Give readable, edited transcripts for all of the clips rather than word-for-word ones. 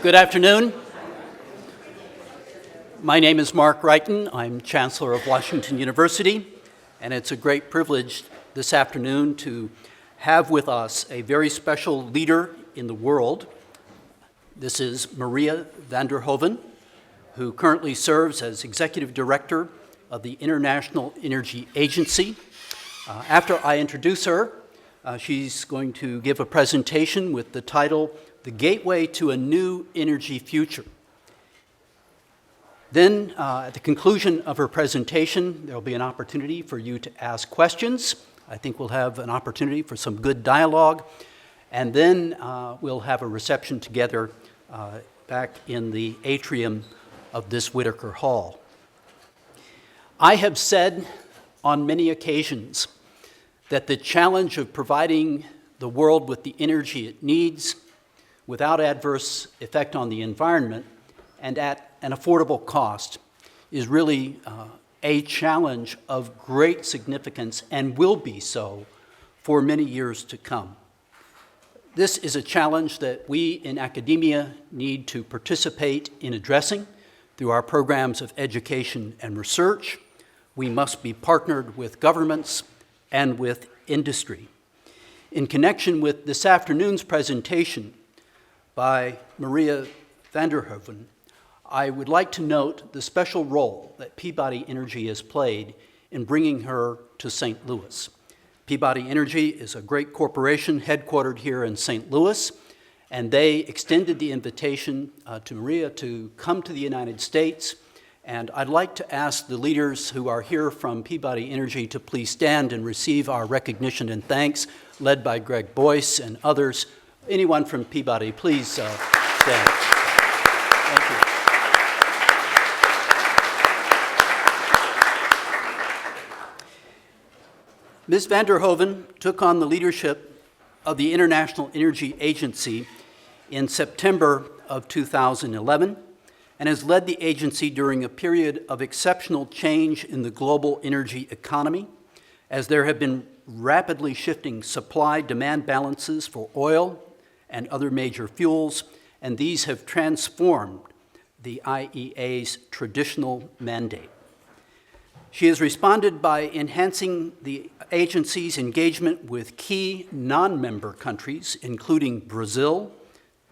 Good afternoon. My name is Mark Wrighton. I'm Chancellor of Washington University, and it's a great privilege this afternoon to have with us a very special leader in the world. This is Maria van der Hoeven, who currently serves as Executive Director of the International Energy Agency. After I introduce her, she's going to give a presentation with the title, The Gateway to a New Energy Future. Then, at the conclusion of her presentation, there will be an opportunity for you to ask questions. I think we'll have an opportunity for some good dialogue. And then we'll have a reception together back in the atrium of this Whitaker Hall. I have said on many occasions that the challenge of providing the world with the energy it needs without adverse effect on the environment and at an affordable cost is really a challenge of great significance and will be so for many years to come. This is a challenge that we in academia need to participate in addressing through our programs of education and research. We must be partnered with governments and with industry. In connection with this afternoon's presentation by Maria van der Hoeven, I would like to note the special role that Peabody Energy has played in bringing her to St. Louis. Peabody Energy is a great corporation headquartered here in St. Louis, and they extended the invitation to Maria to come to the United States. And I'd like to ask the leaders who are here from Peabody Energy to please stand and receive our recognition and thanks, led by Greg Boyce and others. Anyone from Peabody, please stand. Thank you. Ms. van der Hoeven took on the leadership of the International Energy Agency in September of 2011 and has led the agency during a period of exceptional change in the global energy economy, as there have been rapidly shifting supply-demand balances for oil and other major fuels, and these have transformed the IEA's traditional mandate. She has responded by enhancing the agency's engagement with key non-member countries, including Brazil,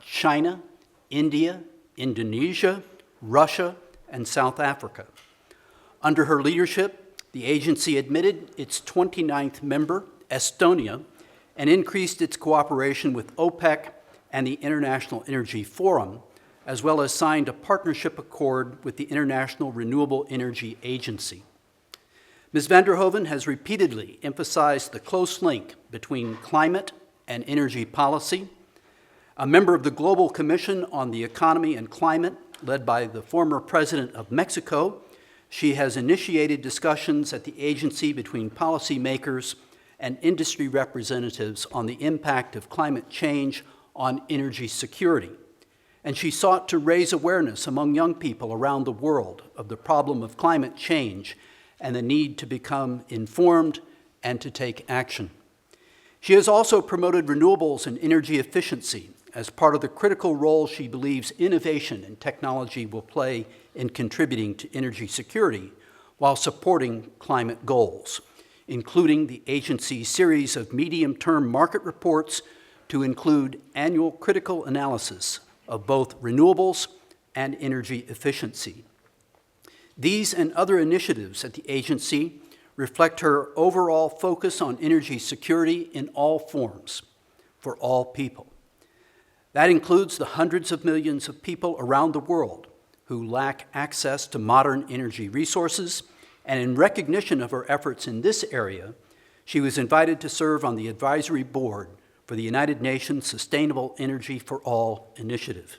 China, India, Indonesia, Russia, and South Africa. Under her leadership, the agency admitted its 29th member, Estonia, and increased its cooperation with OPEC and the International Energy Forum, as well as signed a partnership accord with the International Renewable Energy Agency. Ms. van der Hoeven has repeatedly emphasized the close link between climate and energy policy. A member of the Global Commission on the Economy and Climate, led by the former president of Mexico, she has initiated discussions at the agency between policymakers and industry representatives on the impact of climate change on energy security. And she sought to raise awareness among young people around the world of the problem of climate change and the need to become informed and to take action. She has also promoted renewables and energy efficiency as part of the critical role she believes innovation and technology will play in contributing to energy security while supporting climate goals, including the agency's series of medium-term market reports to include annual critical analysis of both renewables and energy efficiency. These and other initiatives at the agency reflect her overall focus on energy security in all forms, for all people. That includes the hundreds of millions of people around the world who lack access to modern energy resources, and in recognition of her efforts in this area, she was invited to serve on the advisory board for the United Nations Sustainable Energy for All initiative.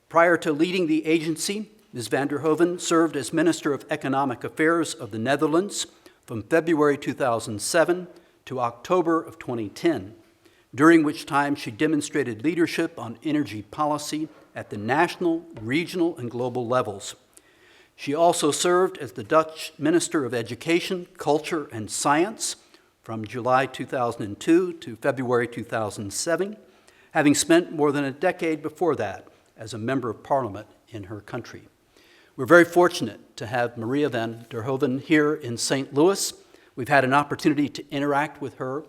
Prior to leading the agency, Ms. van der Hoeven served as Minister of Economic Affairs of the Netherlands from February 2007 to October of 2010, during which time she demonstrated leadership on energy policy at the national, regional, and global levels. She also served as the Dutch Minister of Education, Culture, and Science from July 2002 to February 2007, having spent more than a decade before that as a member of parliament in her country. We're very fortunate to have Maria van der Hoeven here in St. Louis. We've had an opportunity to interact with her,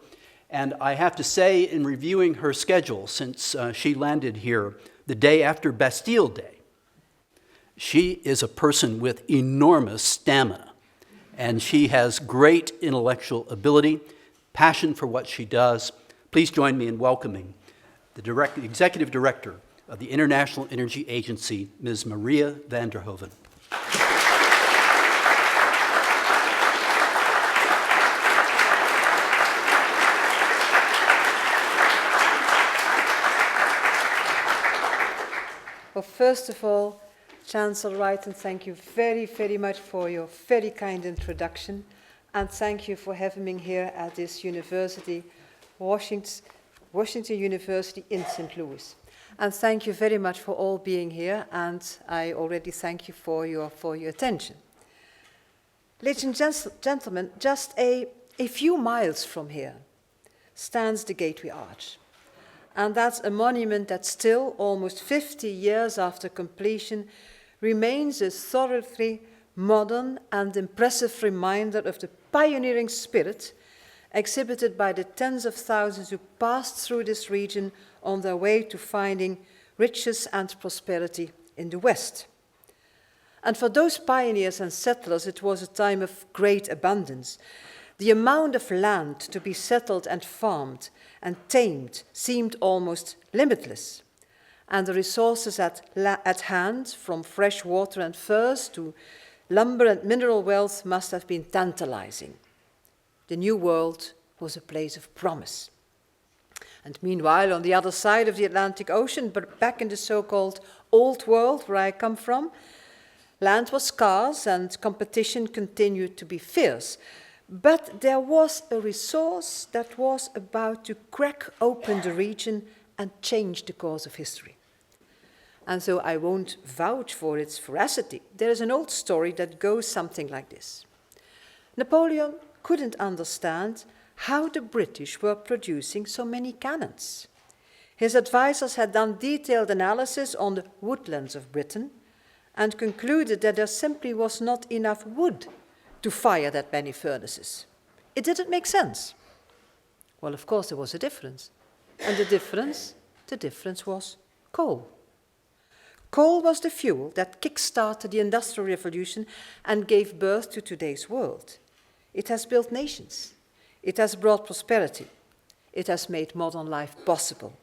and I have to say, in reviewing her schedule since she landed here the day after Bastille Day, she is a person with enormous stamina, and she has great intellectual ability, passion for what she does. Please join me in welcoming the Executive Director of the International Energy Agency, Ms. Maria van der Hoeven. Well, first of all, Chancellor Wrighton, thank you very, very much for your very kind introduction, and thank you for having me here at this university, Washington University in St. Louis. And thank you very much for all being here, and I already thank you for your attention. Ladies and gentlemen, just a few miles from here stands the Gateway Arch. And that's a monument that still, almost 50 years after completion, remains a thoroughly modern and impressive reminder of the pioneering spirit exhibited by the tens of thousands who passed through this region on their way to finding riches and prosperity in the West. And for those pioneers and settlers, it was a time of great abundance. The amount of land to be settled and farmed and tamed seemed almost limitless. And the resources at hand, from fresh water and furs to lumber and mineral wealth, must have been tantalizing. The New World was a place of promise. And meanwhile, on the other side of the Atlantic Ocean, but back in the so-called Old World, where I come from, land was scarce and competition continued to be fierce. But there was a resource that was about to crack open the region and change the course of history. And so I won't vouch for its veracity. There is an old story that goes something like this. Napoleon couldn't understand how the British were producing so many cannons. His advisors had done detailed analysis on the woodlands of Britain and concluded that there simply was not enough wood to fire that many furnaces. It didn't make sense. Well, of course, there was a difference. And the difference was coal. Coal was the fuel that kick-started the Industrial Revolution and gave birth to today's world. It has built nations. It has brought prosperity. It has made modern life possible.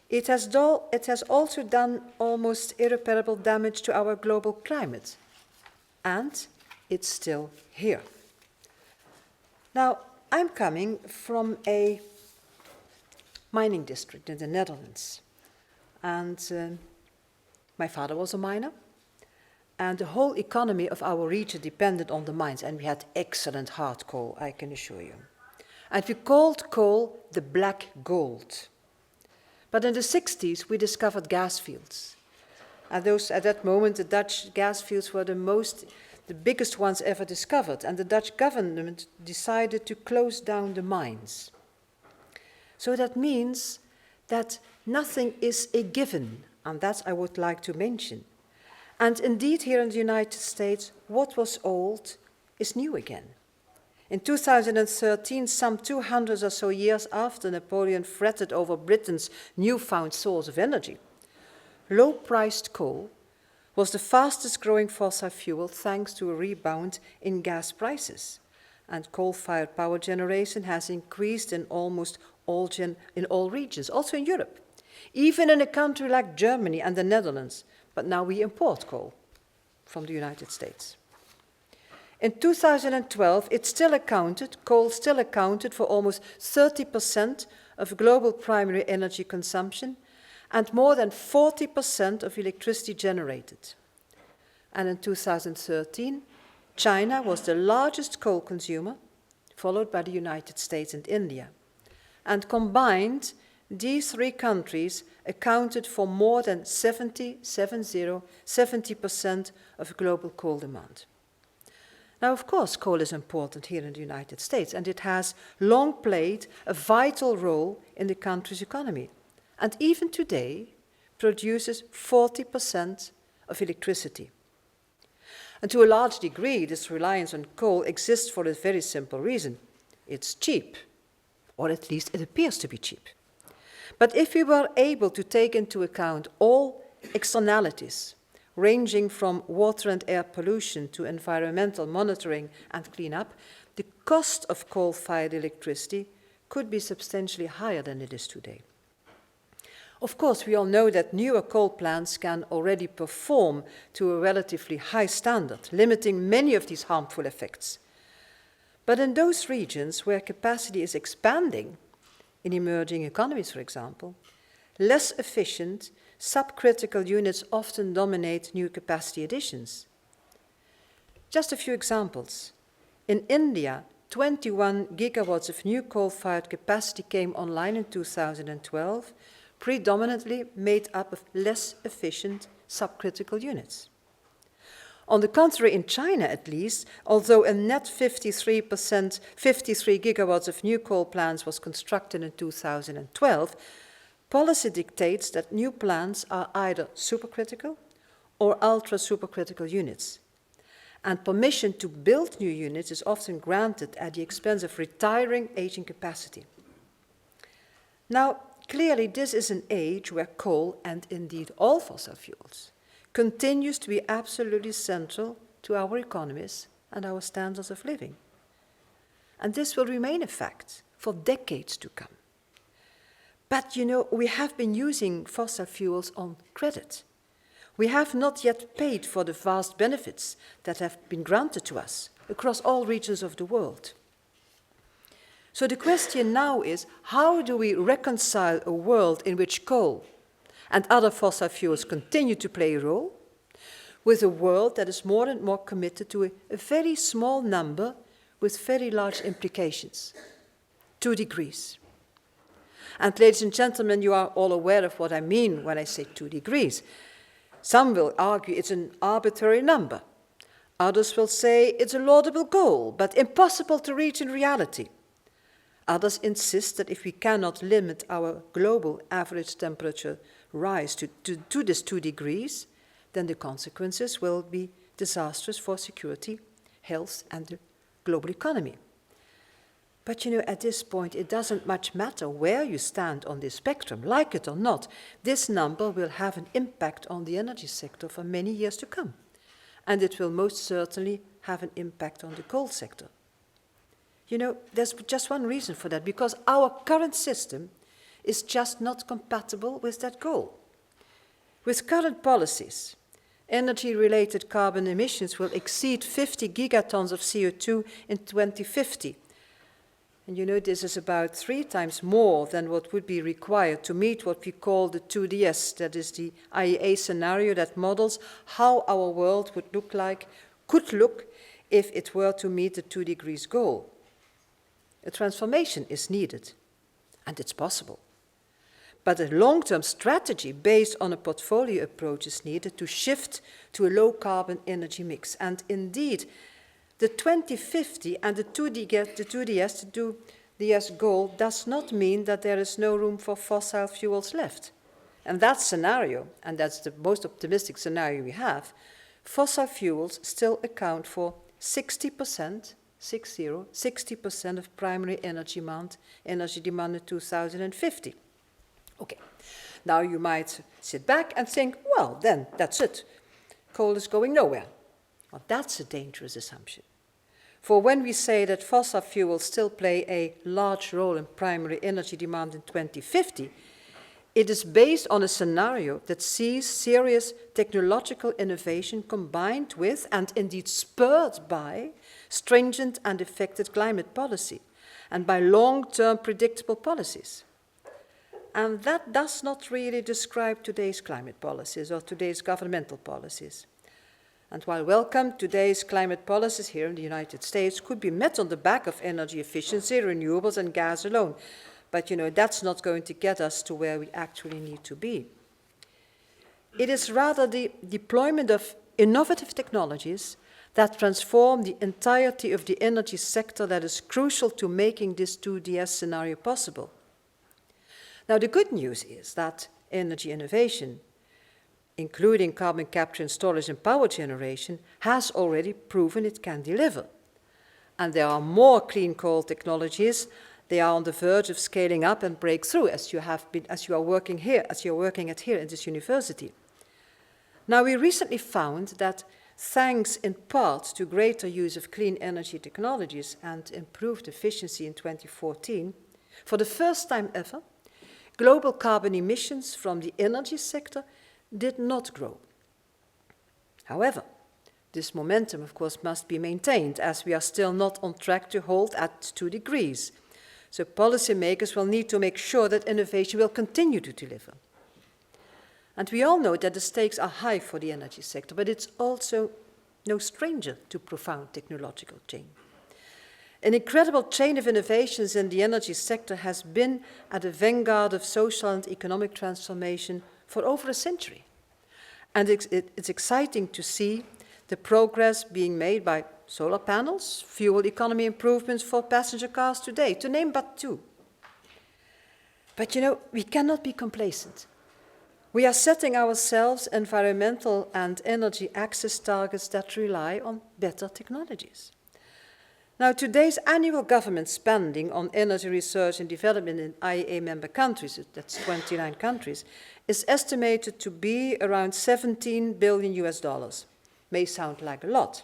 It has also done almost irreparable damage to our global climate. And it's still here. Now, I'm coming from a mining district in the Netherlands. And my father was a miner. And the whole economy of our region depended on the mines. And we had excellent hard coal, I can assure you. And we called coal the black gold. But in the 60s, we discovered gas fields. And at that moment, the Dutch gas fields were the biggest ones ever discovered, and the Dutch government decided to close down the mines. So that means that nothing is a given, and that I would like to mention. And indeed, here in the United States, what was old is new again. In 2013, some 200 or so years after Napoleon fretted over Britain's newfound source of energy, low-priced coal was the fastest growing fossil fuel thanks to a rebound in gas prices. And coal-fired power generation has increased in almost all regions, also in Europe, even in a country like Germany and the Netherlands. But now we import coal from the United States. In 2012, coal still accounted for almost 30% of global primary energy consumption and more than 40% of electricity generated. And in 2013, China was the largest coal consumer, followed by the United States and India. And combined, these three countries accounted for more than 70% of global coal demand. Now, of course, coal is important here in the United States, and it has long played a vital role in the country's economy. And even today, produces 40% of electricity. And to a large degree, this reliance on coal exists for a very simple reason. It's cheap, or at least it appears to be cheap. But if we were able to take into account all externalities, ranging from water and air pollution to environmental monitoring and cleanup, the cost of coal-fired electricity could be substantially higher than it is today. Of course, we all know that newer coal plants can already perform to a relatively high standard, limiting many of these harmful effects. But in those regions where capacity is expanding, in emerging economies, for example, less efficient subcritical units often dominate new capacity additions. Just a few examples. In India, 21 gigawatts of new coal-fired capacity came online in 2012, predominantly made up of less efficient subcritical units. On the contrary, in China at least, although a net 53 gigawatts of new coal plants was constructed in 2012, policy dictates that new plants are either supercritical or ultra-supercritical units. And permission to build new units is often granted at the expense of retiring aging capacity. Now, clearly this is an age where coal, and indeed all fossil fuels, continues to be absolutely central to our economies and our standards of living. And this will remain a fact for decades to come. But you know, we have been using fossil fuels on credit. We have not yet paid for the vast benefits that have been granted to us across all regions of the world. So the question now is, how do we reconcile a world in which coal and other fossil fuels continue to play a role with a world that is more and more committed to a very small number with very large implications, 2 degrees. And ladies and gentlemen, you are all aware of what I mean when I say 2 degrees. Some will argue it's an arbitrary number. Others will say it's a laudable goal, but impossible to reach in reality. Others insist that if we cannot limit our global average temperature rise to this 2 degrees, then the consequences will be disastrous for security, health, and the global economy. But you know, at this point, it doesn't much matter where you stand on this spectrum, like it or not. This number will have an impact on the energy sector for many years to come. And it will most certainly have an impact on the coal sector. You know, there's just one reason for that, because our current system is just not compatible with that goal. With current policies, energy-related carbon emissions will exceed 50 gigatons of CO2 in 2050. And you know, this is about 3 times more than what would be required to meet what we call the 2DS, that is the IEA scenario that models how our world would could look if it were to meet the 2 degrees goal. A transformation is needed, and it's possible. But a long-term strategy based on a portfolio approach is needed to shift to a low-carbon energy mix. And indeed, the 2050 and the 2DS goal does not mean that there is no room for fossil fuels left. And that scenario, and that's the most optimistic scenario we have, fossil fuels still account for 60% of primary energy demand in 2050. Okay, now you might sit back and think, well, then that's it. Coal is going nowhere. Well, that's a dangerous assumption. For when we say that fossil fuels still play a large role in primary energy demand in 2050, it is based on a scenario that sees serious technological innovation combined with, and indeed spurred by, stringent and effective climate policy, and by long-term predictable policies. And that does not really describe today's climate policies or today's governmental policies. And while welcome, today's climate policies here in the United States could be met on the back of energy efficiency, renewables, and gas alone. But, you know, that's not going to get us to where we actually need to be. It is rather the deployment of innovative technologies that transform the entirety of the energy sector that is crucial to making this 2DS scenario possible. Now, the good news is that energy innovation, including carbon capture and storage and power generation, has already proven it can deliver. And there are more clean coal technologies. They are on the verge of scaling up and breakthrough, as you are working at here in this university. Now, we recently found that thanks in part to greater use of clean energy technologies and improved efficiency in 2014, for the first time ever, global carbon emissions from the energy sector did not grow. However, this momentum, of course, must be maintained, as we are still not on track to hold at 2 degrees. So policymakers will need to make sure that innovation will continue to deliver. And we all know that the stakes are high for the energy sector, but it's also no stranger to profound technological change. An incredible chain of innovations in the energy sector has been at the vanguard of social and economic transformation for over a century. And it's exciting to see the progress being made by solar panels, fuel economy improvements for passenger cars today, to name but 2. But we cannot be complacent. We are setting ourselves environmental and energy access targets that rely on better technologies. Now, today's annual government spending on energy research and development in IEA member countries, that's 29 countries, is estimated to be around $17 billion. May sound like a lot.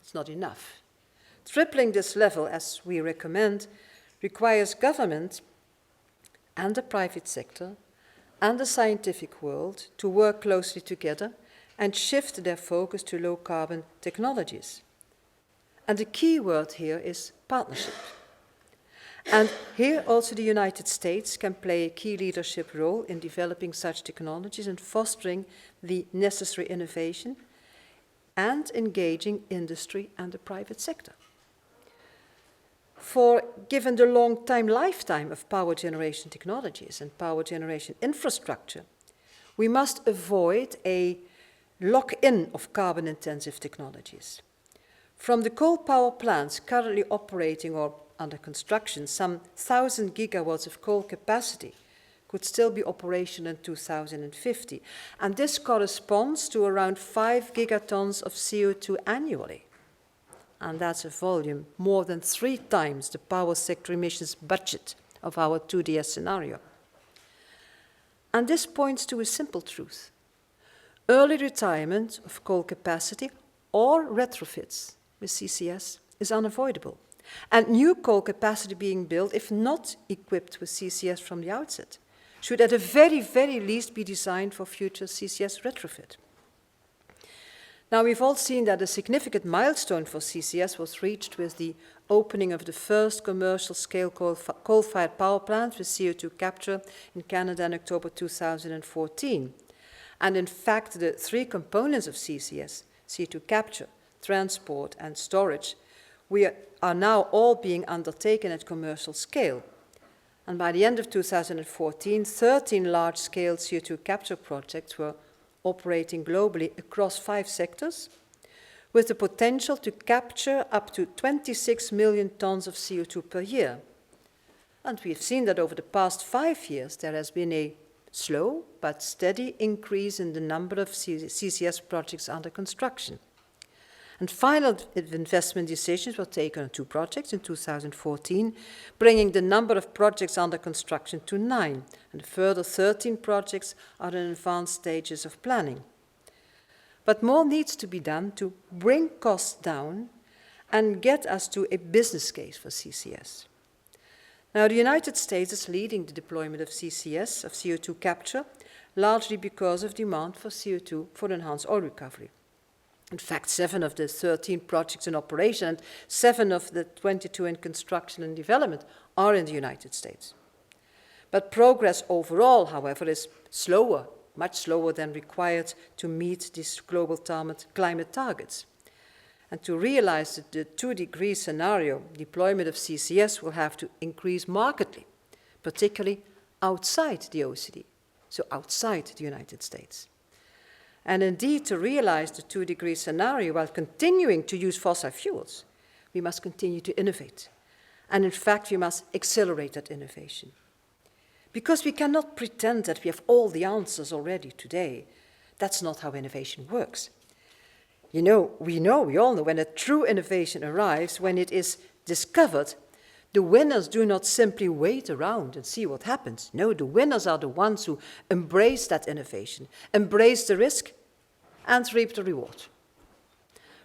It's not enough. Tripling this level, as we recommend, requires government and the private sector and the scientific world to work closely together and shift their focus to low-carbon technologies. And the key word here is partnership. And here also the United States can play a key leadership role in developing such technologies and fostering the necessary innovation and engaging industry and the private sector. For given the long lifetime of power generation technologies and power generation infrastructure, we must avoid a lock-in of carbon-intensive technologies. From the coal power plants currently operating or under construction, some 1,000 gigawatts of coal capacity could still be operational in 2050. And this corresponds to around 5 gigatons of CO2 annually. And that's a volume more than 3 times the power sector emissions budget of our 2DS scenario. And this points to a simple truth. Early retirement of coal capacity or retrofits with CCS is unavoidable. And new coal capacity being built, if not equipped with CCS from the outset, should at the very, very least be designed for future CCS retrofit. Now, we've all seen that a significant milestone for CCS was reached with the opening of the first commercial-scale coal-fired power plant with CO2 capture in Canada in October 2014. And in fact, the 3 components of CCS, CO2 capture, transport, and storage, are now all being undertaken at commercial scale. And by the end of 2014, 13 large-scale CO2 capture projects were operating globally across 5 sectors, with the potential to capture up to 26 million tons of CO2 per year. And we've seen that over the past 5 years, there has been a slow but steady increase in the number of CCS projects under construction. And final investment decisions were taken on 2 projects in 2014, bringing the number of projects under construction to 9, and a further 13 projects are in advanced stages of planning. But more needs to be done to bring costs down and get us to a business case for CCS. Now, the United States is leading the deployment of CCS, of CO2 capture, largely because of demand for CO2 for enhanced oil recovery. In fact, 7 of the 13 projects in operation and 7 of the 22 in construction and development are in the United States. But progress overall, however, is slower, much slower than required to meet these global climate targets. And to realize the 2-degree scenario, deployment of CCS will have to increase markedly, particularly outside the OECD, so outside the United States. And indeed, to realize the 2-degree scenario while continuing to use fossil fuels, we must continue to innovate. And in fact, we must accelerate that innovation. because we cannot pretend that we have all the answers already today. That's not how innovation works. We all know when a true innovation arrives, when it is discovered, the winners do not simply wait around and see what happens. No, the winners are the ones who embrace that innovation, embrace the risk, and reap the reward.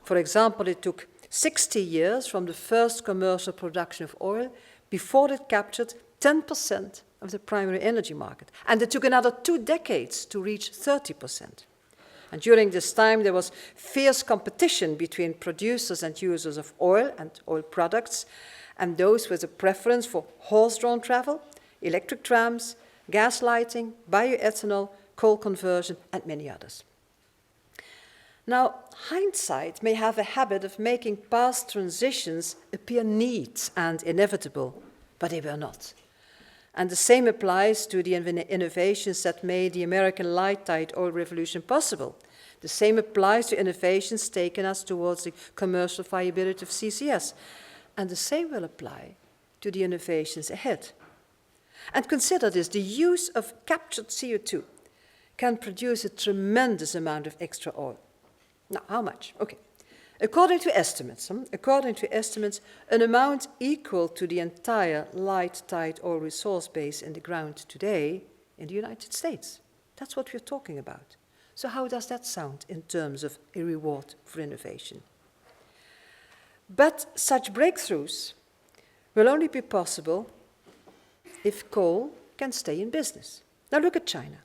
For example, it took 60 years from the first commercial production of oil before it captured 10% of the primary energy market. And it took another 2 decades to reach 30%. And during this time, there was fierce competition between producers and users of oil and oil products, and those with a preference for horse-drawn travel, electric trams, gas lighting, bioethanol, coal conversion, and many others. Now, hindsight may have a habit of making past transitions appear neat and inevitable, but they were not. And the same applies to the innovations that made the American light-tight oil revolution possible. The same applies to innovations taking us towards the commercial viability of CCS. And the same will apply to the innovations ahead. And consider this, the use of captured CO2 can produce a tremendous amount of extra oil. Now, how much? Okay. According to estimates, an amount equal to the entire light-tight oil resource base in the ground today in the United States. That's what we're talking about. So how does that sound in terms of a reward for innovation? But such breakthroughs will only be possible if coal can stay in business. Now look at China.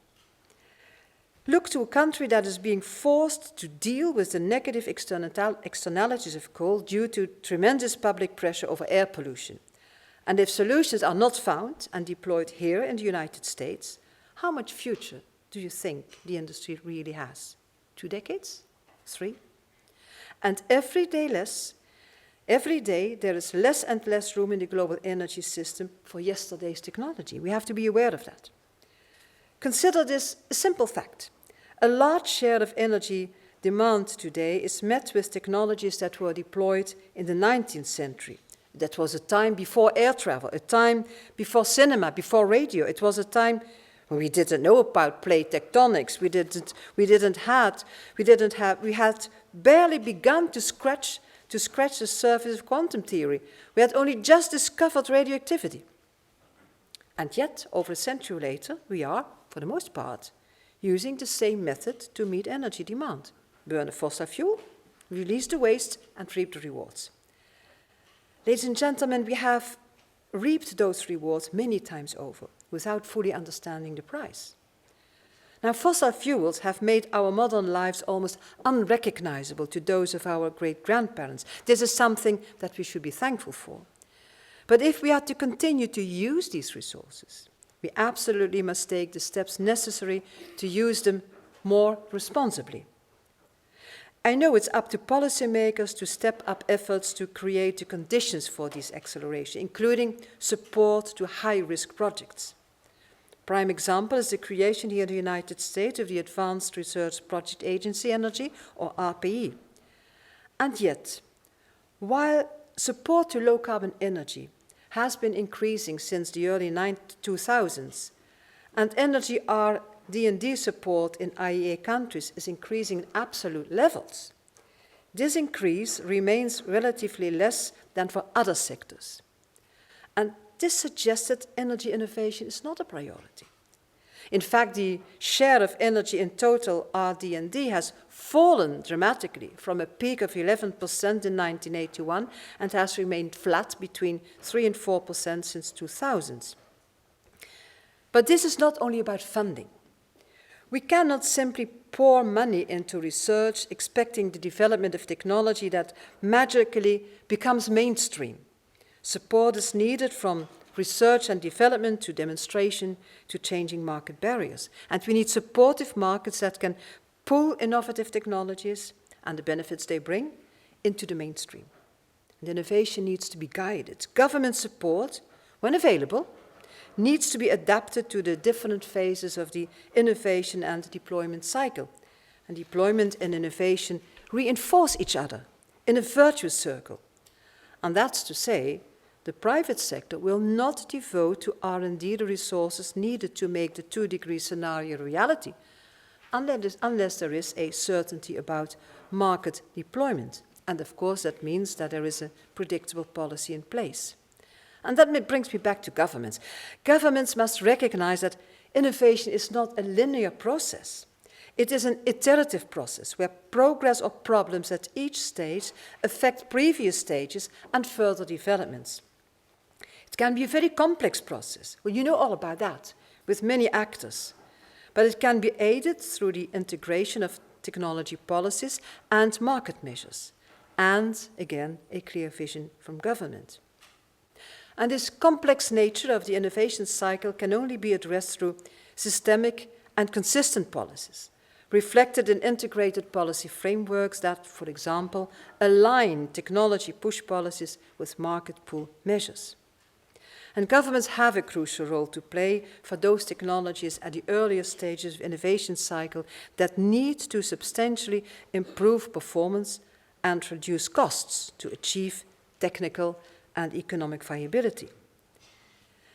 Look to a country that is being forced to deal with the negative externalities of coal due to tremendous public pressure over air pollution. And if solutions are not found and deployed here in the United States, how much future do you think the industry really has? 2 decades? 3? And every day there is less and less room in the global energy system for yesterday's technology. We have to be aware of that. Consider this a simple fact. A large share of energy demand today is met with technologies that were deployed in the 19th century. That was a time before air travel, a time before cinema, before radio. It was a time when we didn't know about plate tectonics. We had barely begun to scratch the surface of quantum theory. We had only just discovered radioactivity. And yet, over a century later, we are, for the most part, using the same method to meet energy demand. Burn a fossil fuel, release the waste, and reap the rewards. Ladies and gentlemen, we have reaped those rewards many times over without fully understanding the price. Now, fossil fuels have made our modern lives almost unrecognizable to those of our great-grandparents. This is something that we should be thankful for. But if we are to continue to use these resources, we absolutely must take the steps necessary to use them more responsibly. I know it's up to policymakers to step up efforts to create the conditions for this acceleration, including support to high-risk projects. Prime example is the creation here in the United States of the Advanced Research Project Agency Energy, or RPE. And yet, while support to low-carbon energy has been increasing since the early 2000s, and energy R&D support in IEA countries is increasing in absolute levels, this increase remains relatively less than for other sectors. And this suggests that energy innovation is not a priority. In fact, the share of energy in total RD&D has fallen dramatically from a peak of 11% in 1981 and has remained flat between 3 and 4% since 2000. But this is not only about funding. We cannot simply pour money into research expecting the development of technology that magically becomes mainstream. Support is needed from research and development to demonstration to changing market barriers. And we need supportive markets that can pull innovative technologies and the benefits they bring into the mainstream. And innovation needs to be guided. Government support, when available, needs to be adapted to the different phases of the innovation and deployment cycle. And deployment and innovation reinforce each other in a virtuous circle. And that's to say the private sector will not devote to R&D the resources needed to make the 2-degree scenario a reality, unless there is a certainty about market deployment. And of course, that means that there is a predictable policy in place. And that brings me back to governments. Governments must recognize that innovation is not a linear process. It is an iterative process where progress or problems at each stage affect previous stages and further developments. It can be a very complex process. Well, you know all about that, with many actors. But it can be aided through the integration of technology policies and market measures, and, again, a clear vision from government. And this complex nature of the innovation cycle can only be addressed through systemic and consistent policies, reflected in integrated policy frameworks that, for example, align technology push policies with market pull measures. And governments have a crucial role to play for those technologies at the earlier stages of innovation cycle that need to substantially improve performance and reduce costs to achieve technical and economic viability.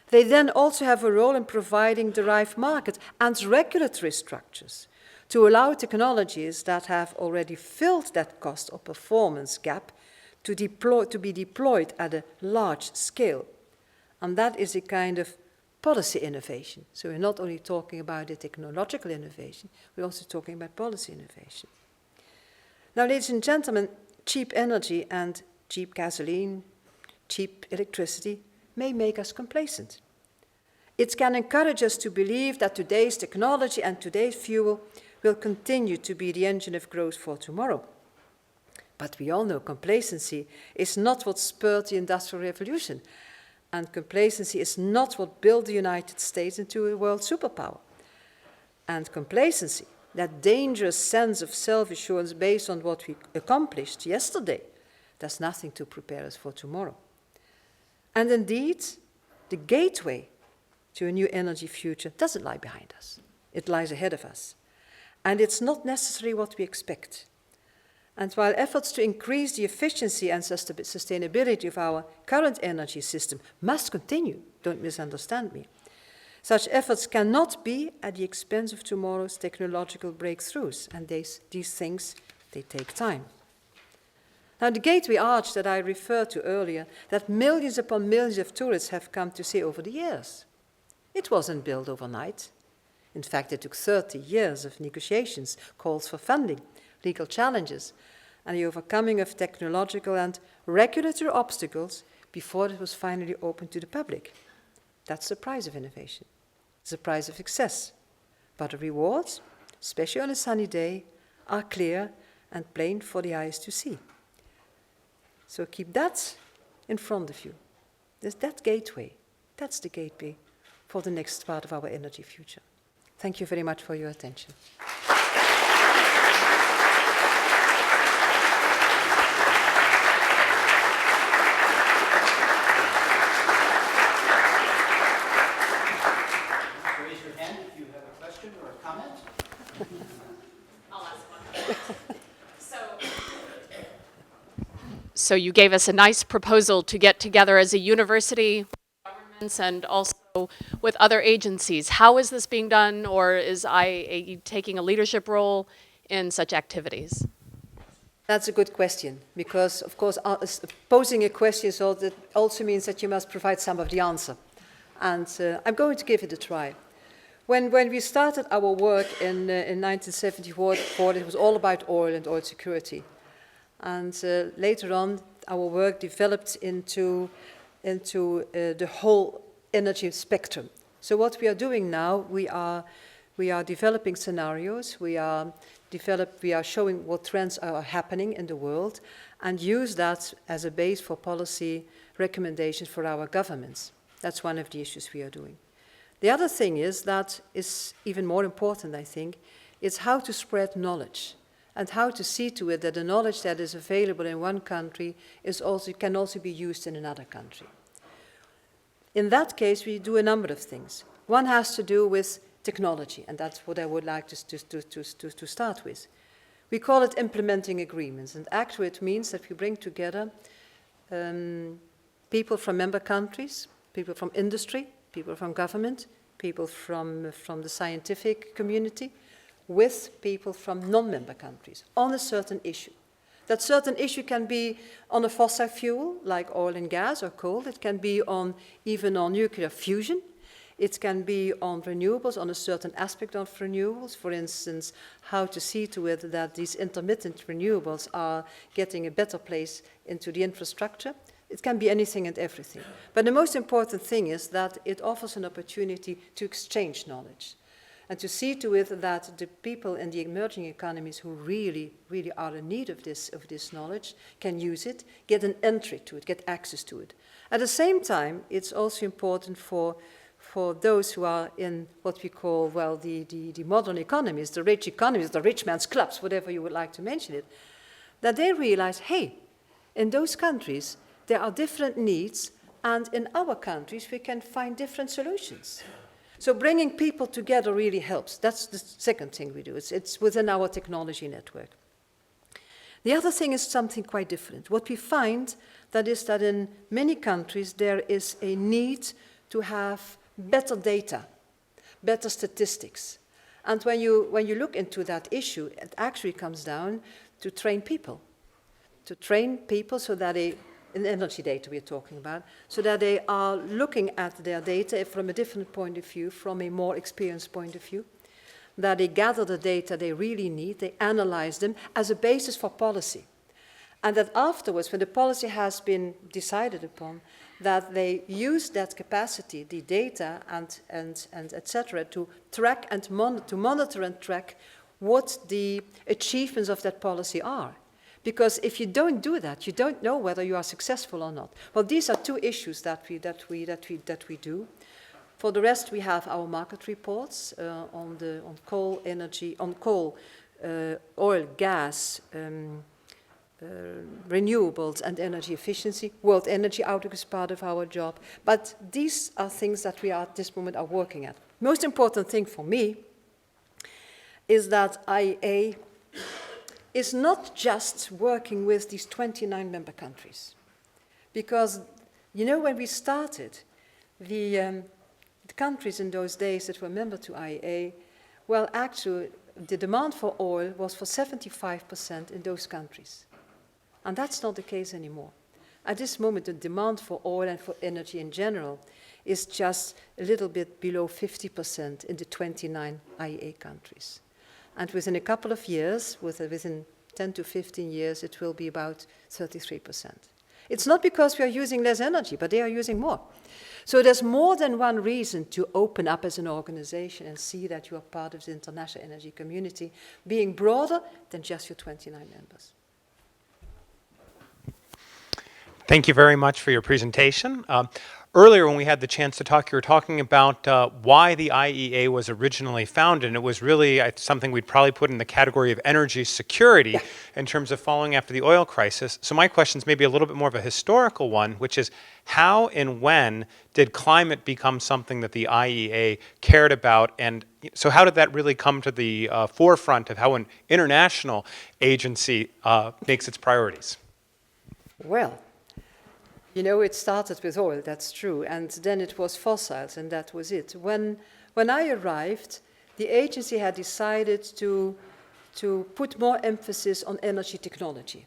They then also have a role in providing the right market and regulatory structures to allow technologies that have already filled that cost or performance gap to be deployed at a large scale. And that is a kind of policy innovation. So we're not only talking about the technological innovation, we're also talking about policy innovation. Now, ladies and gentlemen, cheap energy and cheap gasoline, cheap electricity may make us complacent. It can encourage us to believe that today's technology and today's fuel will continue to be the engine of growth for tomorrow. But we all know complacency is not what spurred the Industrial Revolution, and complacency is not what built the United States into a world superpower. And complacency, that dangerous sense of self-assurance based on what we accomplished yesterday, does nothing to prepare us for tomorrow. And indeed, the gateway to a new energy future doesn't lie behind us. It lies ahead of us. And it's not necessarily what we expect. And while efforts to increase the efficiency and sustainability of our current energy system must continue, don't misunderstand me, such efforts cannot be at the expense of tomorrow's technological breakthroughs, and these things, they take time. Now, the Gateway Arch that I referred to earlier, that millions upon millions of tourists have come to see over the years, it wasn't built overnight. In fact, it took 30 years of negotiations, calls for funding, legal challenges, and the overcoming of technological and regulatory obstacles before it was finally opened to the public. That's the price of innovation. It's the price of success. But the rewards, especially on a sunny day, are clear and plain for the eyes to see. So keep that in front of you. There's that gateway. That's the gateway for the next part of our energy future. Thank you very much for your attention. So you gave us a nice proposal to get together as a university, governments, and also with other agencies. How is this being done, or is IAE taking a leadership role in such activities? That's a good question, because, of course, posing a question also means that you must provide some of the answer. And I'm going to give it a try. When we started our work in 1974, it was all about oil and oil security. And later on, our work developed into the whole energy spectrum. So what we are doing now, we are developing scenarios. We are showing what trends are happening in the world, and use that as a base for policy recommendations for our governments. That's one of the issues we are doing. The other thing is that is even more important, I think, is how to spread knowledge, and how to see to it that the knowledge that is available in one country can also be used in another country. In that case, we do a number of things. One has to do with technology, and that's what I would like to start with. We call it implementing agreements, and actually it means that we bring together people from member countries, people from industry, people from government, people from the scientific community, with people from non-member countries on a certain issue. That certain issue can be on a fossil fuel, like oil and gas or coal. It can be even on nuclear fusion. It can be on renewables, on a certain aspect of renewables. For instance, how to see to it that these intermittent renewables are getting a better place into the infrastructure. It can be anything and everything. But the most important thing is that it offers an opportunity to exchange knowledge and to see to it that the people in the emerging economies who really, really are in need of this knowledge can use it, get an entry to it, get access to it. At the same time, it's also important for those who are in what we call, well, the modern economies, the rich man's clubs, whatever you would like to mention it, that they realize, hey, in those countries, there are different needs, and in our countries, we can find different solutions. So bringing people together really helps. That's the second thing we do. It's within our technology network. The other thing is something quite different. What we find that is that in many countries, there is a need to have better data, better statistics. And when you look into that issue, it actually comes down to train people so that they, in energy data we're talking about, so that they are looking at their data from a different point of view, from a more experienced point of view, that they gather the data they really need, they analyze them as a basis for policy. And that afterwards, when the policy has been decided upon, that they use that capacity, the data and etc., to track and monitor and track what the achievements of that policy are. Because if you don't do that, you don't know whether you are successful or not. Well, these are two issues that we do. For the rest, we have our market reports on coal, energy, on coal, oil, gas, renewables, and energy efficiency. World Energy Outlook is part of our job. But these are things that we are at this moment are working at. Most important thing for me is that IEA is not just working with these 29 member countries. Because, you know, when we started, the countries in those days that were member to IEA, well, actually, the demand for oil was for 75% in those countries. And that's not the case anymore. At this moment, the demand for oil and for energy in general is just a little bit below 50% in the 29 IEA countries. And within a couple of years, within 10 to 15 years, it will be about 33%. It's not because we are using less energy, but they are using more. So there's more than one reason to open up as an organization and see that you are part of the international energy community, being broader than just your 29 members. Thank you very much for your presentation. Earlier, when we had the chance to talk, you were talking about why the IEA was originally founded, and it was really something we'd probably put in the category of energy security in terms of following after the oil crisis. So my question is maybe a little bit more of a historical one, which is how and when did climate become something that the IEA cared about, and so how did that really come to the forefront of how an international agency makes its priorities? Well, you know, it started with oil, that's true, and then it was fossils, and that was it. When I arrived, the agency had decided to put more emphasis on energy technology.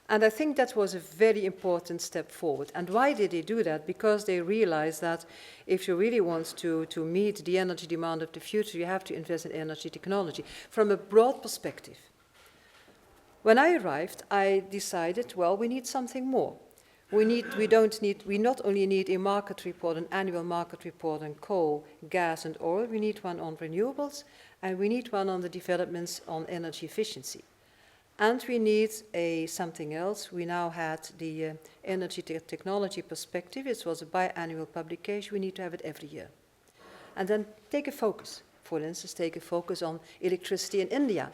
And I think that was a very important step forward. And why did they do that? Because they realized that if you really want to meet the energy demand of the future, you have to invest in energy technology from a broad perspective. When I arrived, I decided, well, we need something more. We not only need a market report, an annual market report on coal, gas, and oil, we need one on renewables, and we need one on the developments on energy efficiency. And we need something else. We now had the energy technology perspective. It was a biannual publication. We need to have it every year. And then take a focus. For instance, take a focus on electricity in India,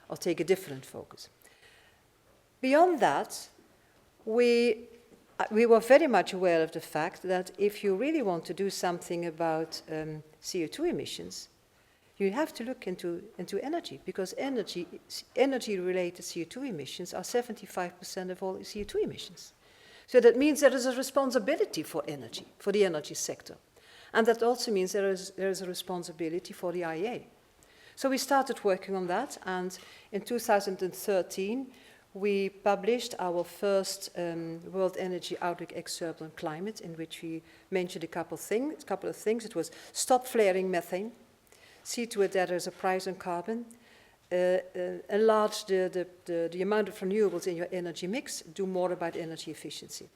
or take a different focus. Beyond that, we were very much aware of the fact that if you really want to do something about CO2 emissions, you have to look into energy, because energy-related CO2 emissions are 75% of all CO2 emissions. So that means there is a responsibility for energy, for the energy sector. And that also means there is a responsibility for the IEA. So we started working on that, and in 2013, we published our first World Energy Outlook Excerpt on Climate, in which we mentioned a couple of things. It was stop flaring methane, see to it that there's a price on carbon, enlarge the amount of renewables in your energy mix, do more about energy efficiency.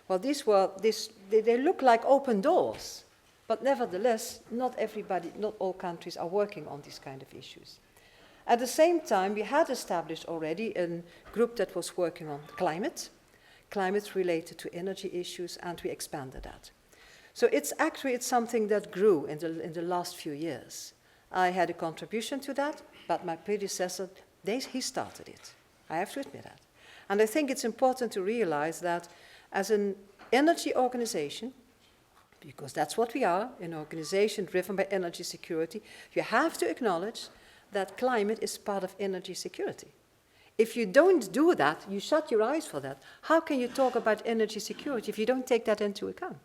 Well, they look like open doors, but nevertheless, not all countries are working on these kind of issues. At the same time, we had established already a group that was working on climate related to energy issues, and we expanded that. So it's something that grew in the last few years. I had a contribution to that, but my predecessor, he started it. I have to admit that. And I think it's important to realize that as an energy organization, because that's what we are, an organization driven by energy security, you have to acknowledge that climate is part of energy security. If you don't do that, you shut your eyes for that. How can you talk about energy security if you don't take that into account?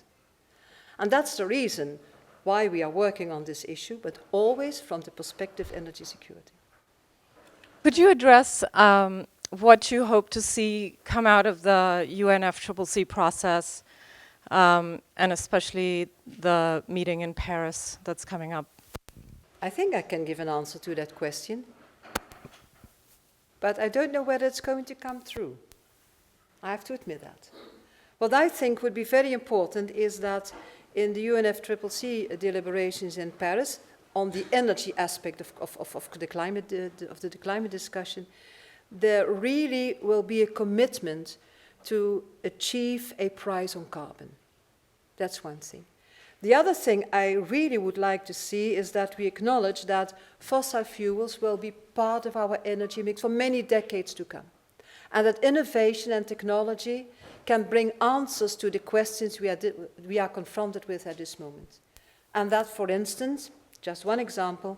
And that's the reason why we are working on this issue, but always from the perspective of energy security. Could you address what you hope to see come out of the UNF Triple C process, and especially the meeting in Paris that's coming up? I think I can give an answer to that question, but I don't know whether it's going to come through. I have to admit that. What I think would be very important is that in the UNF Triple C deliberations in Paris on the energy aspect of the climate discussion, there really will be a commitment to achieve a price on carbon. That's one thing. The other thing I really would like to see is that we acknowledge that fossil fuels will be part of our energy mix for many decades to come, and that innovation and technology can bring answers to the questions we are confronted with at this moment. And that, for instance, just one example,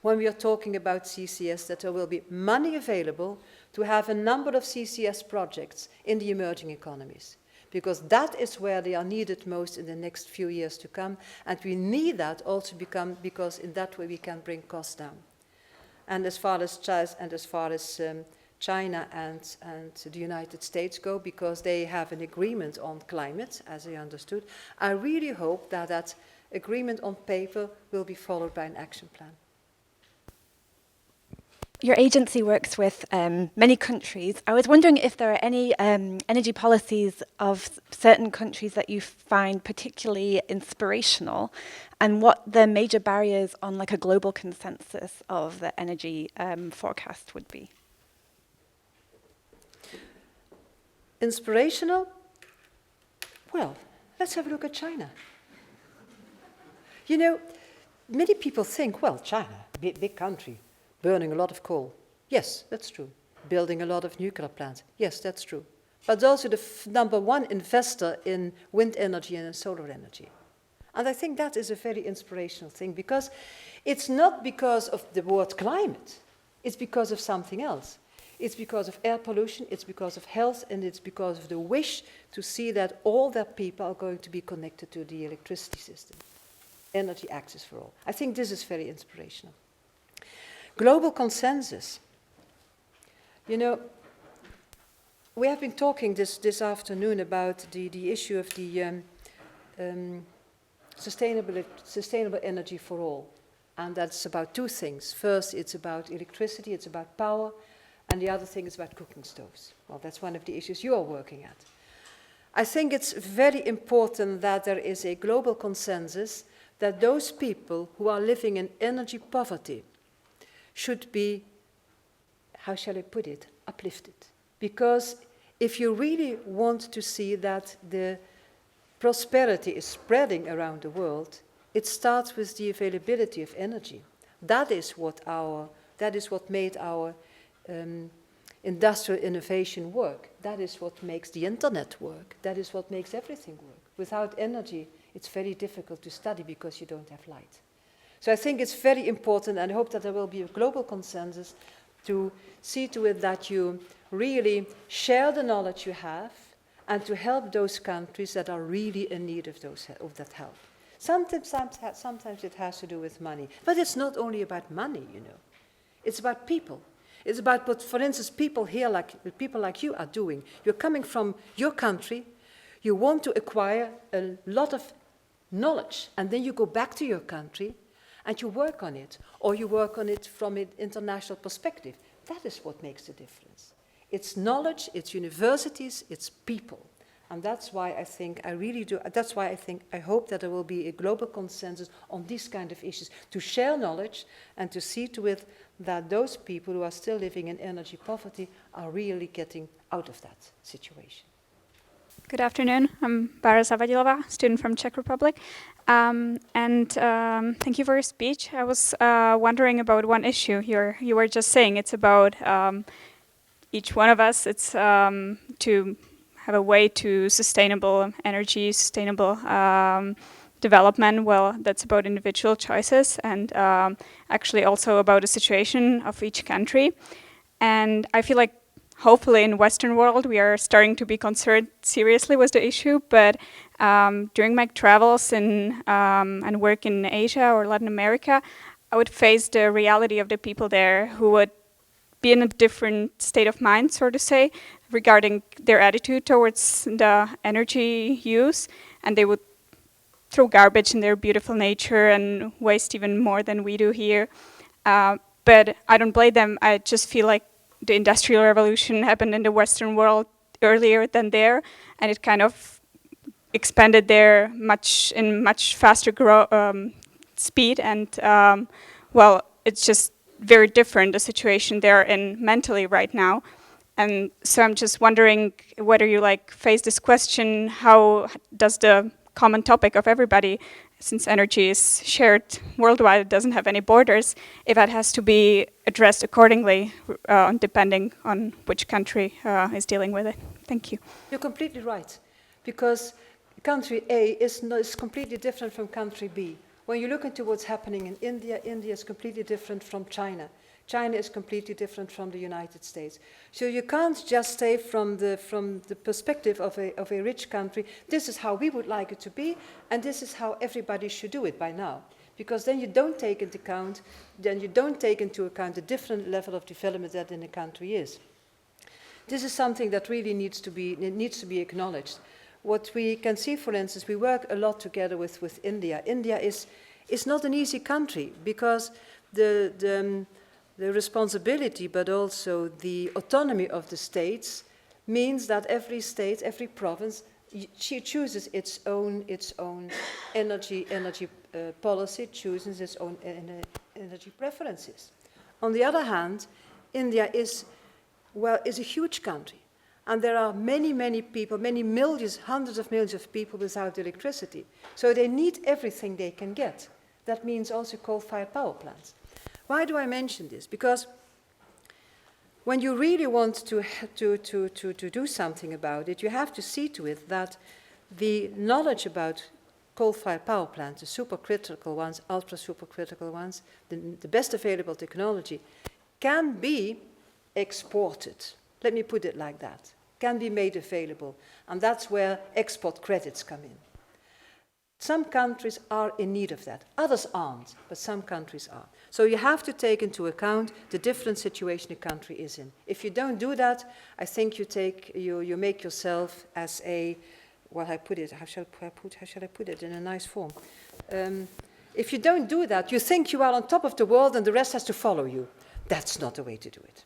when we are talking about CCS, that there will be money available to have a number of CCS projects in the emerging economies, because that is where they are needed most in the next few years to come, and we need that also because in that way we can bring costs down. And as far as China and the United States go, because they have an agreement on climate, as I understood, I really hope that that agreement on paper will be followed by an action plan. Your agency works with many countries. I was wondering if there are any energy policies of certain countries that you find particularly inspirational, and what the major barriers on like a global consensus of the energy forecast would be. Inspirational? Well, let's have a look at China. You know, many people think, well, China, big country, burning a lot of coal. Yes, that's true. Building a lot of nuclear plants. Yes, that's true. But also the number one investor in wind energy and in solar energy. And I think that is a very inspirational thing, because it's not because of the word climate. It's because of something else. It's because of air pollution, it's because of health, and it's because of the wish to see that all their people are going to be connected to the electricity system. Energy access for all. I think this is very inspirational. Global consensus. You know, we have been talking this afternoon about the issue of the sustainable energy for all. And that's about two things. First, it's about electricity, it's about power, and the other thing is about cooking stoves. Well, that's one of the issues you are working at. I think it's very important that there is a global consensus that those people who are living in energy poverty should be, how shall I put it, uplifted. Because if you really want to see that the prosperity is spreading around the world, it starts with the availability of energy. That is what made our industrial innovation work. That is what makes the internet work. That is what makes everything work. Without energy, it's very difficult to study because you don't have light. So I think it's very important, and I hope that there will be a global consensus to see to it that you really share the knowledge you have and to help those countries that are really in need of that help. Sometimes it has to do with money, but it's not only about money, you know. It's about people. It's about what, for instance, people like you are doing. You're coming from your country, you want to acquire a lot of knowledge, and then you go back to your country and you work on it, or you work on it from an international perspective. That is what makes the difference. It's knowledge, it's universities, it's people. And that's why I think I hope that there will be a global consensus on these kind of issues, to share knowledge and to see to it that those people who are still living in energy poverty are really getting out of that situation. Good afternoon. I'm Bara Zavadilova, student from Czech Republic. Thank you for your speech. I was wondering about one issue you were just saying. It's about each one of us. It's to have a way to sustainable energy, sustainable development. Well, that's about individual choices and actually also about the situation of each country. And I feel like hopefully in Western world we are starting to be concerned seriously with the issue, but during my travels and work in Asia or Latin America, I would face the reality of the people there who would be in a different state of mind, so to say, regarding their attitude towards the energy use, and they would throw garbage in their beautiful nature and waste even more than we do here. But I don't blame them. I just feel like the Industrial Revolution happened in the Western world earlier than there, and it kind of expanded there in much faster speed. And well, it's just very different, the situation they're in mentally right now. And so I'm just wondering whether you face this question, how does the common topic of everybody, since energy is shared worldwide, it doesn't have any borders, if that has to be addressed accordingly, depending on which country is dealing with it. Thank you. You're completely right, because country A is completely different from country B. When you look into what's happening in India, India is completely different from China. China is completely different from the United States. So you can't just say from the perspective of a rich country, this is how we would like it to be, and this is how everybody should do it by now. Because then you don't take into account the different level of development that in a country is. This is something that really needs to be acknowledged. What we can see, for instance, we work a lot together with India. India is not an easy country, because the responsibility, but also the autonomy of the states means that every state, every province, chooses its own energy policy, chooses its own energy preferences. On the other hand, India is a huge country, and there are many people, many millions, hundreds of millions of people without electricity. So they need everything they can get. That means also coal-fired power plants. Why do I mention this? Because when you really want to do something about it, you have to see to it that the knowledge about coal-fired power plants, the supercritical ones, ultra-supercritical ones, the best available technology, can be exported. Let me put it like that. Can be made available. And that's where export credits come in. Some countries are in need of that. Others aren't, but some countries are. So you have to take into account the different situation a country is in. If you don't do that, I think you make yourself as a, well, how shall I put it in a nice form? If you don't do that, you think you are on top of the world and the rest has to follow you. That's not the way to do it.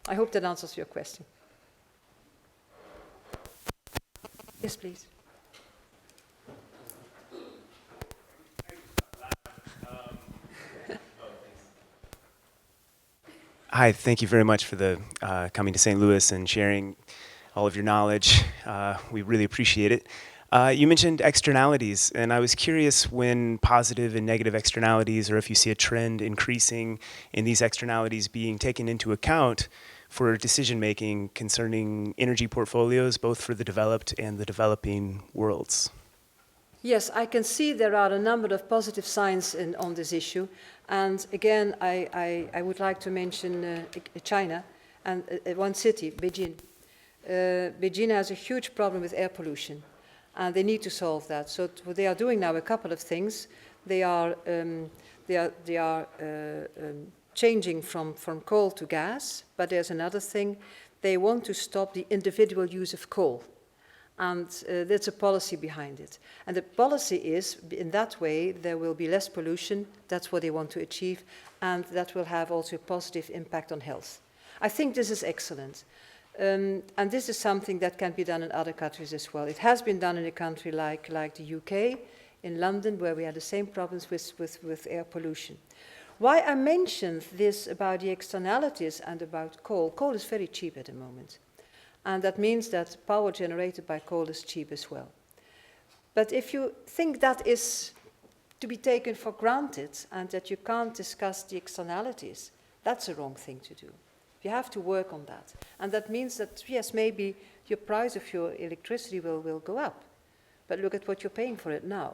I hope that answers your question. Yes, please. Hi, thank you very much for the coming to St. Louis and sharing all of your knowledge. We really appreciate it. You mentioned externalities, and I was curious when positive and negative externalities, or if you see a trend increasing in these externalities being taken into account for decision-making concerning energy portfolios, both for the developed and the developing worlds. Yes, I can see there are a number of positive signs on this issue. And again, I would like to mention China and one city, Beijing. Beijing has a huge problem with air pollution, and they need to solve that. So what they are doing now, a couple of things. They are changing from coal to gas, but there's another thing. They want to stop the individual use of coal. And there's a policy behind it. And the policy is, in that way, there will be less pollution. That's what they want to achieve. And that will have also a positive impact on health. I think this is excellent. And this is something that can be done in other countries as well. It has been done in a country like the UK, in London, where we had the same problems with air pollution. Why I mentioned this about the externalities and about coal. Coal is very cheap at the moment. And that means that power generated by coal is cheap as well. But if you think that is to be taken for granted and that you can't discuss the externalities, that's a wrong thing to do. You have to work on that. And that means that, yes, maybe your price of your electricity will go up. But look at what you're paying for it now.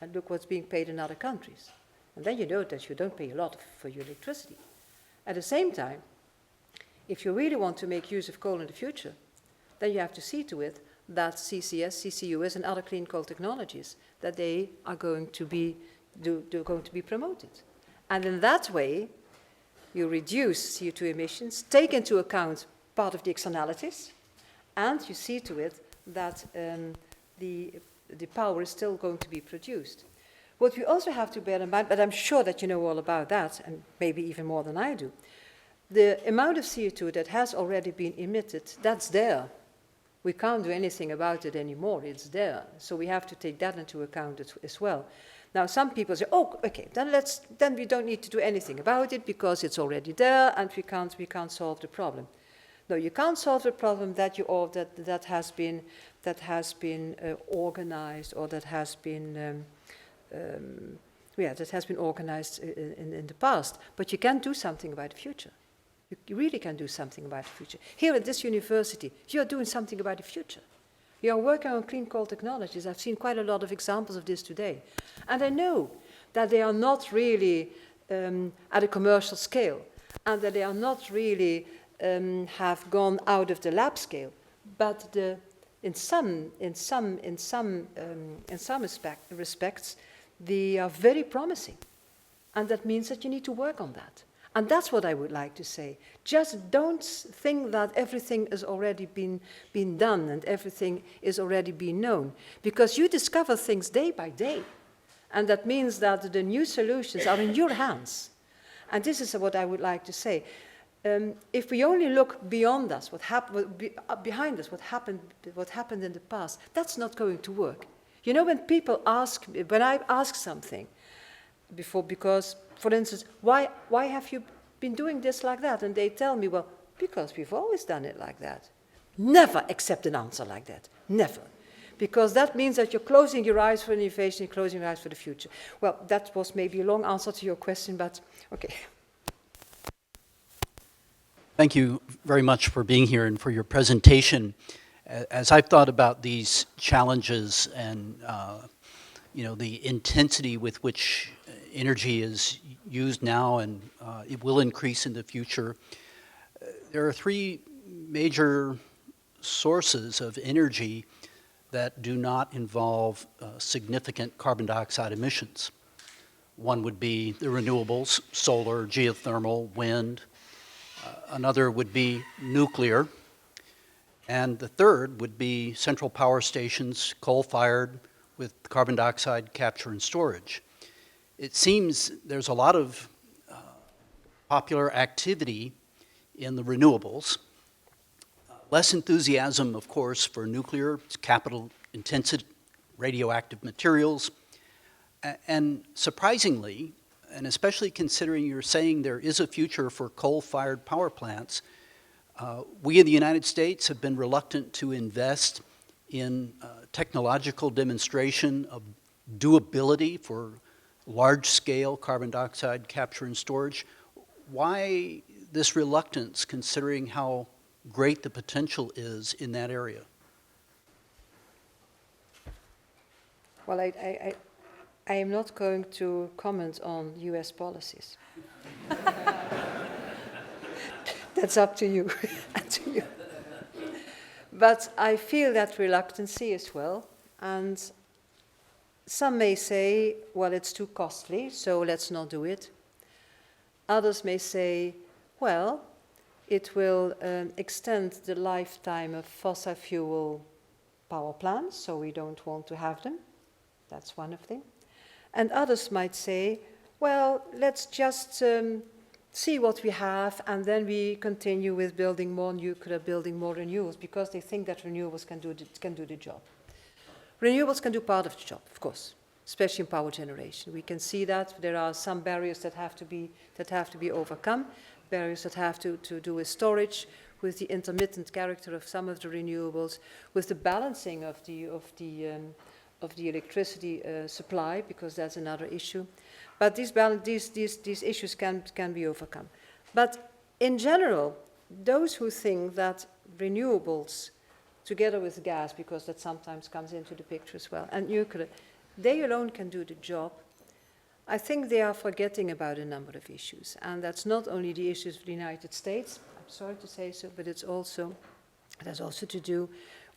And look what's being paid in other countries. And then you know that you don't pay a lot for your electricity. At the same time, if you really want to make use of coal in the future, then you have to see to it that CCS, CCUS, and other clean coal technologies, that they are going to be promoted. And in that way, you reduce CO2 emissions, take into account part of the externalities, and you see to it that the power is still going to be produced. What we also have to bear in mind, but I'm sure that you know all about that, and maybe even more than I do, the amount of CO2 that has already been emitted, that's there. We can't do anything about it anymore, it's there. So we have to take that into account as well. Now some people say, oh, okay, then we don't need to do anything about it because it's already there and we can't solve the problem. No, you can't solve the problem that has been organized, or that has been organized in the past. But you can do something about the future. You really can do something about the future. Here at this university, you are doing something about the future. You are working on clean coal technologies. I've seen quite a lot of examples of this today. And I know that they are not really at a commercial scale, and that they are not really have gone out of the lab scale. But in some respects, they are very promising. And that means that you need to work on that. And that's what I would like to say. Just don't think that everything has already been done and everything is already been known. Because you discover things day by day. And that means that the new solutions are in your hands. And this is what I would like to say. If we only look beyond us, behind us, what happened in the past, that's not going to work. You know, when people ask me, when I ask something before, because, for instance, why have you been doing this like that? And they tell me, well, because we've always done it like that. Never accept an answer like that. Never. Because that means that you're closing your eyes for innovation and closing your eyes for the future. Well, that was maybe a long answer to your question, but okay. Thank you very much for being here and for your presentation. As I've thought about these challenges and the intensity with which energy is used now and it will increase in the future, there are three major sources of energy that do not involve significant carbon dioxide emissions. One would be the renewables, solar, geothermal, wind. Another would be nuclear. And the third would be central power stations, coal-fired, with carbon dioxide capture and storage. It seems there's a lot of popular activity in the renewables. Less enthusiasm, of course, for nuclear, capital-intensive radioactive materials. And surprisingly, and especially considering you're saying there is a future for coal-fired power plants, we in the United States have been reluctant to invest in technological demonstration of doability for large-scale carbon dioxide capture and storage. Why this reluctance, considering how great the potential is in that area? Well, I am not going to comment on US policies. That's up to you. But I feel that reluctancy as well, and some may say, well, it's too costly, so let's not do it. Others may say, well, it will extend the lifetime of fossil fuel power plants, so we don't want to have them. That's one of them. And others might say, well, let's just see what we have, and then we continue with building more nuclear, building more renewables, because they think that renewables can do the job. Renewables can do part of the job, of course, especially in power generation. We can see that there are some barriers that have to be overcome, barriers that have to do with storage, with the intermittent character of some of the renewables, with the balancing of the electricity supply, because that's another issue. But these issues can be overcome. But in general, those who think that renewables, together with gas, because that sometimes comes into the picture as well, and nuclear, they alone can do the job, I think they are forgetting about a number of issues. And that's not only the issues of the United States, I'm sorry to say so, but it has also to do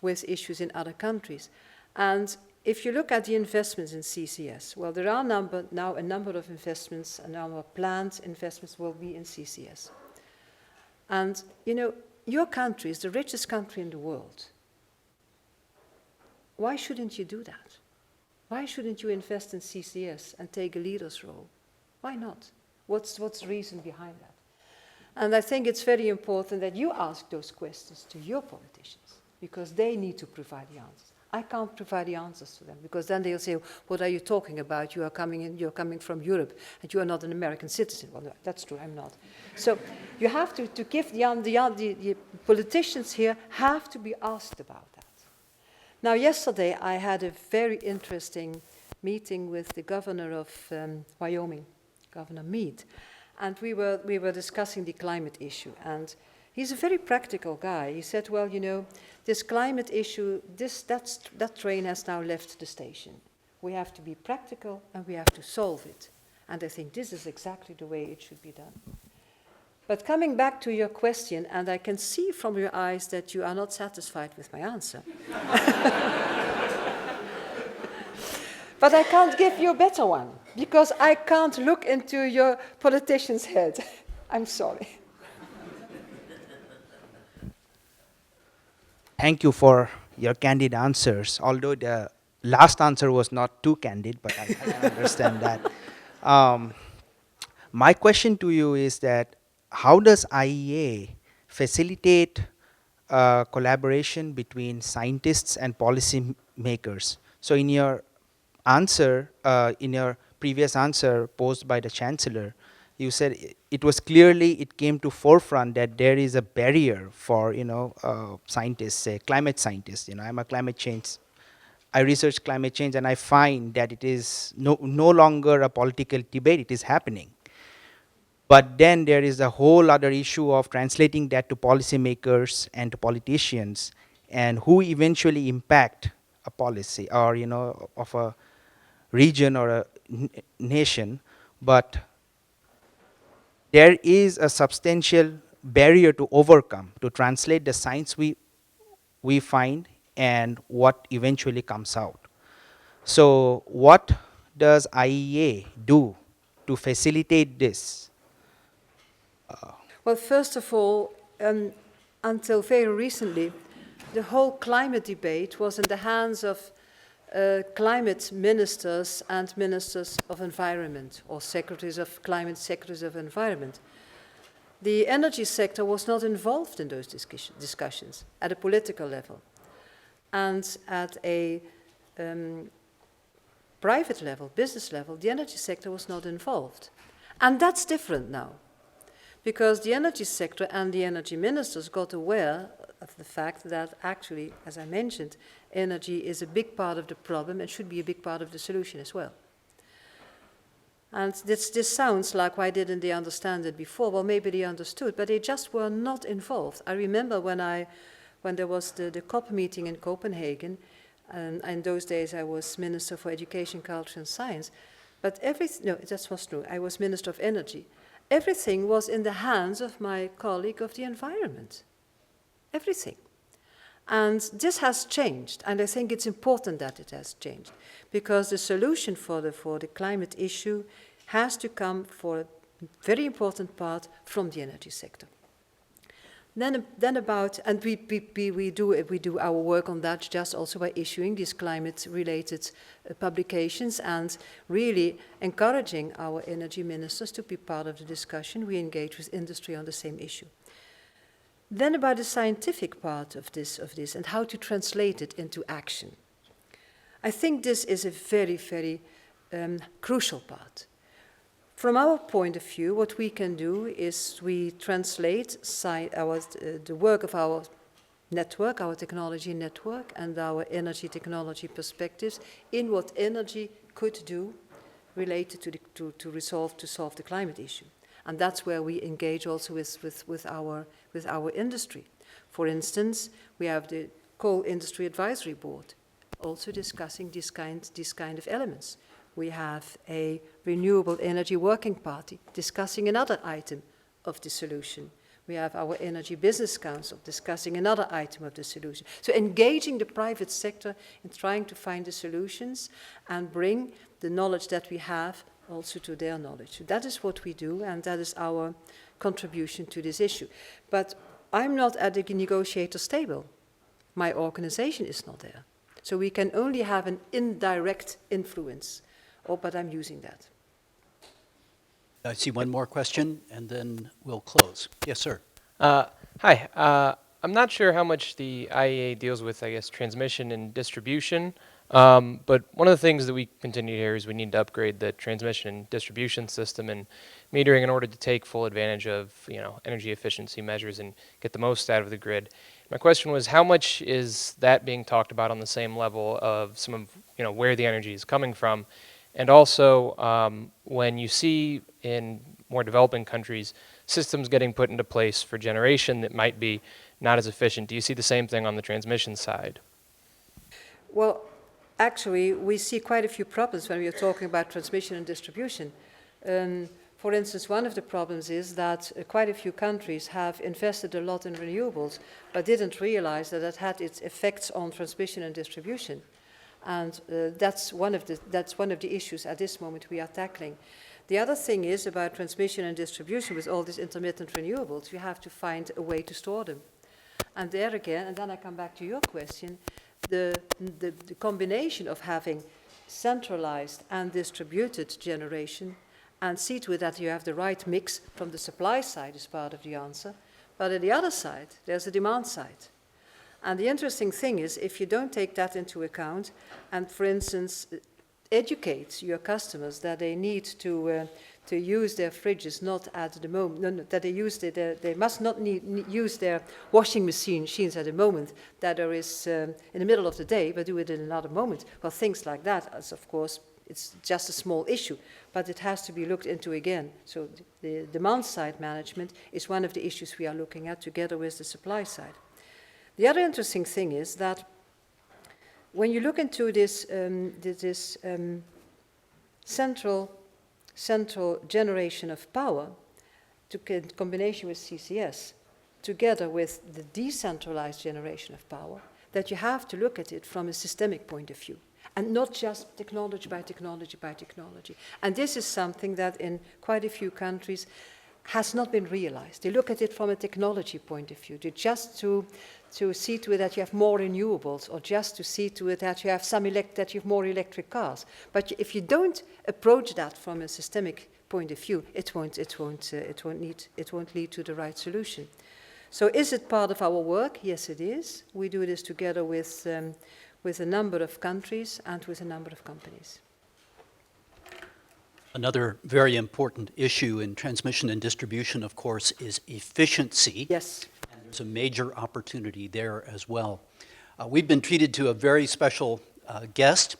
with issues in other countries. And if you look at the investments in CCS, well, there are now a number of investments, a number of planned investments will be in CCS. And, you know, your country is the richest country in the world. Why shouldn't you do that? Why shouldn't you invest in CCS and take a leader's role? Why not? What's the reason behind that? And I think it's very important that you ask those questions to your politicians, because they need to provide the answers. I can't provide the answers to them, because then they'll say, what are you talking about? You're coming from Europe, and you are not an American citizen. Well, no, that's true, I'm not. So you have to give the politicians here have to be asked about that. Now, yesterday I had a very interesting meeting with the governor of Wyoming, Governor Meade, and we were discussing the climate issue. And he's a very practical guy. He said, well, you know, this climate issue, that train has now left the station. We have to be practical and we have to solve it. And I think this is exactly the way it should be done. But coming back to your question, and I can see from your eyes that you are not satisfied with my answer. But I can't give you a better one, because I can't look into your politician's head. I'm sorry. Thank you for your candid answers, although the last answer was not too candid, but I can understand that. My question to you is that how does IEA facilitate collaboration between scientists and policy makers? So in your answer, in your previous answer posed by the Chancellor, you said it came to forefront that there is a barrier for, scientists, say climate scientists. I'm a climate change. I research climate change, and I find that it is no longer a political debate. It is happening. But then there is a whole other issue of translating that to policymakers and to politicians, and who eventually impact a policy or, of a region or a nation. But there is a substantial barrier to overcome, to translate the science we find and what eventually comes out. So what does IEA do to facilitate this? Well, first of all, until very recently, the whole climate debate was in the hands of climate ministers and ministers of environment, or secretaries of climate, secretaries of environment. The energy sector was not involved in those discussions at a political level. And at a private level, business level, the energy sector was not involved. And that's different now, because the energy sector and the energy ministers got aware of the fact that actually, as I mentioned, energy is a big part of the problem and should be a big part of the solution as well. And this sounds like, why didn't they understand it before? Well, maybe they understood, but they just were not involved. I remember when there was the COP meeting in Copenhagen, and in those days I was Minister for Education, Culture and Science, but that was true, I was Minister of Energy. Everything was in the hands of my colleague of the environment. Everything. And this has changed, and I think it's important that it has changed, because the solution for the climate issue has to come for a very important part from the energy sector. Then about, and we do our work on that just also by issuing these climate-related publications and really encouraging our energy ministers to be part of the discussion. We engage with industry on the same issue. Then about the scientific part of this and how to translate it into action. I think this is a very, very crucial part. From our point of view, what we can do is we translate the work of our network, our technology network, and our energy technology perspectives in what energy could do related to solve the climate issue. And that's where we engage also with our industry. For instance, we have the Coal Industry Advisory Board also discussing these kind of elements. We have a Renewable Energy Working Party discussing another item of the solution. We have our Energy Business Council discussing another item of the solution. So engaging the private sector in trying to find the solutions and bring the knowledge that we have also to their knowledge. So that is what we do, and that is our contribution to this issue. But I'm not at the negotiator's table. My organization is not there. So we can only have an indirect influence. Oh, but I'm using that. I see one more question, and then we'll close. Yes, sir. Hi. I'm not sure how much the IEA deals with, I guess, transmission and distribution, but one of the things that we continue to hear is we need to upgrade the transmission and distribution system and metering in order to take full advantage of, energy efficiency measures and get the most out of the grid. My question was, how much is that being talked about on the same level of some of, where the energy is coming from? And also, when you see in more developing countries systems getting put into place for generation that might be not as efficient, do you see the same thing on the transmission side? Well, actually, we see quite a few problems when we are talking about transmission and distribution. For instance, one of the problems is that quite a few countries have invested a lot in renewables, but didn't realize that it had its effects on transmission and distribution. And that's one of the issues at this moment we are tackling. The other thing is about transmission and distribution with all these intermittent renewables, you have to find a way to store them. And there again, and then I come back to your question, the combination of having centralized and distributed generation and see to it that you have the right mix from the supply side is part of the answer. But on the other side, there's a demand side. And the interesting thing is, if you don't take that into account and, for instance, educate your customers that they need to use their fridges not at the moment, that they must not use their washing machines at the moment that there is in the middle of the day, but do it in another moment. Well, things like that, as of course, it's just a small issue, but it has to be looked into again. So the demand side management is one of the issues we are looking at together with the supply side. The other interesting thing is that when you look into this, central generation of power, in combination with CCS, together with the decentralized generation of power, that you have to look at it from a systemic point of view, and not just technology by technology by technology. And this is something that in quite a few countries has not been realized. They look at it from a technology point of view, just to see to it that you have more renewables, or just to see to it that you have that you have more electric cars. But if you don't approach that from a systemic point of view, it won't lead to the right solution. So, is it part of our work? Yes, it is. We do this together with a number of countries and with a number of companies. Another very important issue in transmission and distribution, of course, is efficiency. Yes. And there's a major opportunity there as well. We've been treated to a very special guest,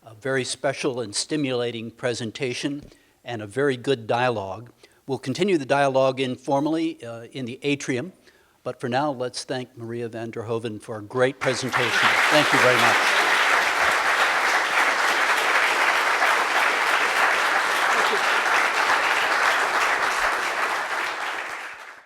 a very special and stimulating presentation, and a very good dialogue. We'll continue the dialogue informally in the atrium, but for now, let's thank Maria van der Hoeven for a great presentation. Thank you very much.